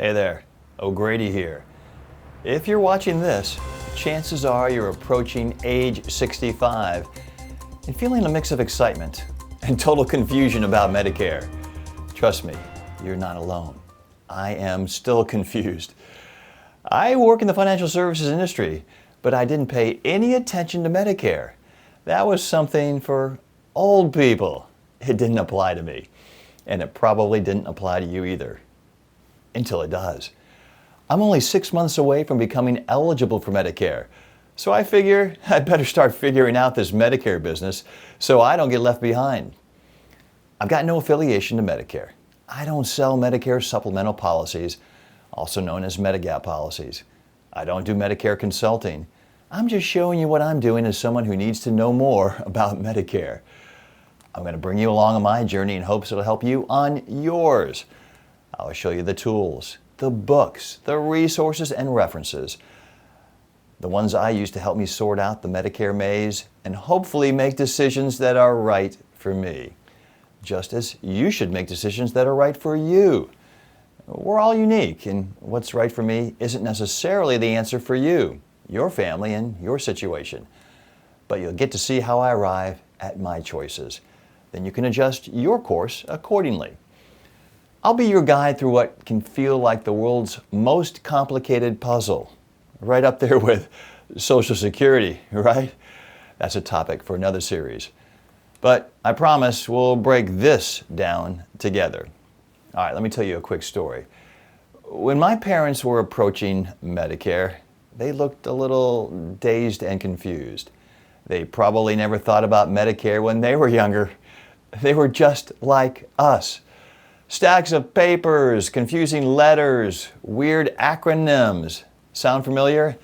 Hey there, O'Grady here. If you're watching this, chances are you're approaching age 65 and feeling a mix of excitement and total confusion about Medicare. Trust me, you're not alone. I am still confused. I work in the financial services industry, but I didn't pay any attention to Medicare. That was something for old people. It didn't apply to me, and it probably didn't apply to you either. Until it does. I'm only 6 months away from becoming eligible for Medicare, so I figure I'd better start figuring out this Medicare business so I don't get left behind. I've got no affiliation to Medicare. I don't sell Medicare supplemental policies, also known as Medigap policies. I don't do Medicare consulting. I'm just showing you what I'm doing as someone who needs to know more about Medicare. I'm going to bring you along on my journey in hopes it'll help you on yours. I'll show you the tools, the books, the resources and references, the ones I use to help me sort out the Medicare maze and hopefully make decisions that are right for me, just as you should make decisions that are right for you. We're all unique, and what's right for me isn't necessarily the answer for you, your family, and your situation. But you'll get to see how I arrive at my choices. Then you can adjust your course accordingly. I'll be your guide through what can feel like the world's most complicated puzzle, right up there with Social Security, right? That's a topic for another series. But I promise we'll break this down together. All right, let me tell you a quick story. When my parents were approaching Medicare, they looked a little dazed and confused. They probably never thought about Medicare when they were younger. They were just like us. Stacks of papers, confusing letters, weird acronyms. Sound familiar?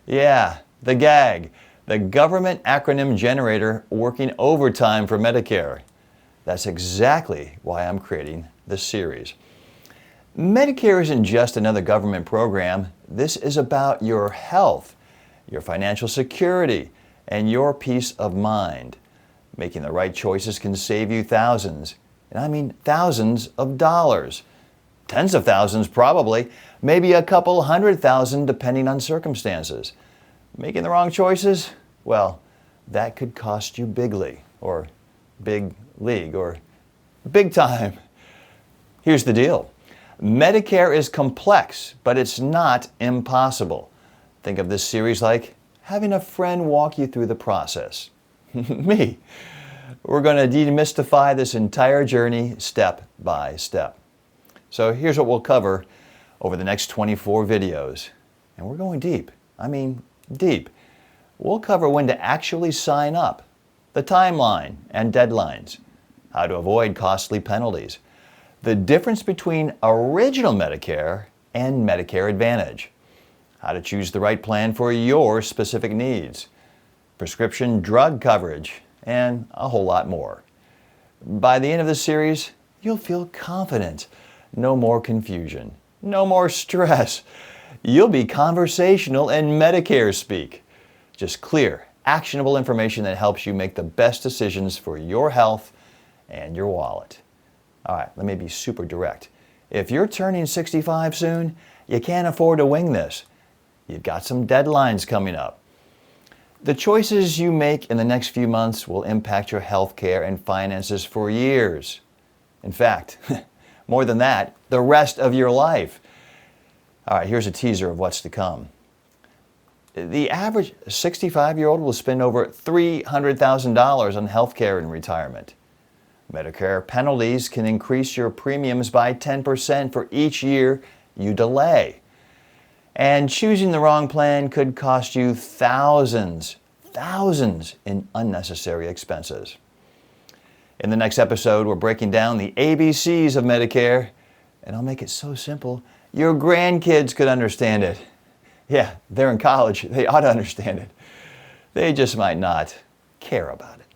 Yeah, the GAG, the Government Acronym Generator working overtime for Medicare. That's exactly why I'm creating this series. Medicare isn't just another government program. This is about your health, your financial security, and your peace of mind. Making the right choices can save you thousands, and I mean thousands of dollars. Tens of thousands probably, maybe a couple $100,000 depending on circumstances. Making the wrong choices? Well, that could cost you bigly, or big league, or big time. Here's the deal. Medicare is complex, but it's not impossible. Think of this series like having a friend walk you through the process. Me. We're going to demystify this entire journey step by step. So here's what we'll cover over the next 24 videos. And we're going deep. I mean deep. We'll cover when to actually sign up, the timeline and deadlines, how to avoid costly penalties, the difference between original Medicare and Medicare Advantage, how to choose the right plan for your specific needs, prescription drug coverage, and a whole lot more. By the end of this series, you'll feel confident. No more confusion. No more stress. You'll be conversational in Medicare speak. Just clear, actionable information that helps you make the best decisions for your health and your wallet. All right, let me be super direct. If you're turning 65 soon, you can't afford to wing this. You've got some deadlines coming up. The choices you make in the next few months will impact your health care and finances for years. In fact, more than that, the rest of your life. All right, here's a teaser of what's to come. The average 65-year-old will spend over $300,000 on health care in retirement. Medicare penalties can increase your premiums by 10% for each year you delay. And choosing the wrong plan could cost you thousands in unnecessary expenses. In the next episode, we're breaking down the ABCs of Medicare, and I'll make it so simple, your grandkids could understand it. Yeah, they're in college. They ought to understand it. They just might not care about it.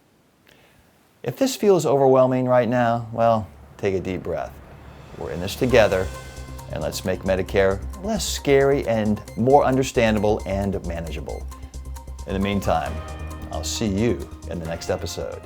If this feels overwhelming right now, well, take a deep breath. We're in this together, and let's make Medicare less scary and more understandable and manageable. In the meantime, I'll see you in the next episode.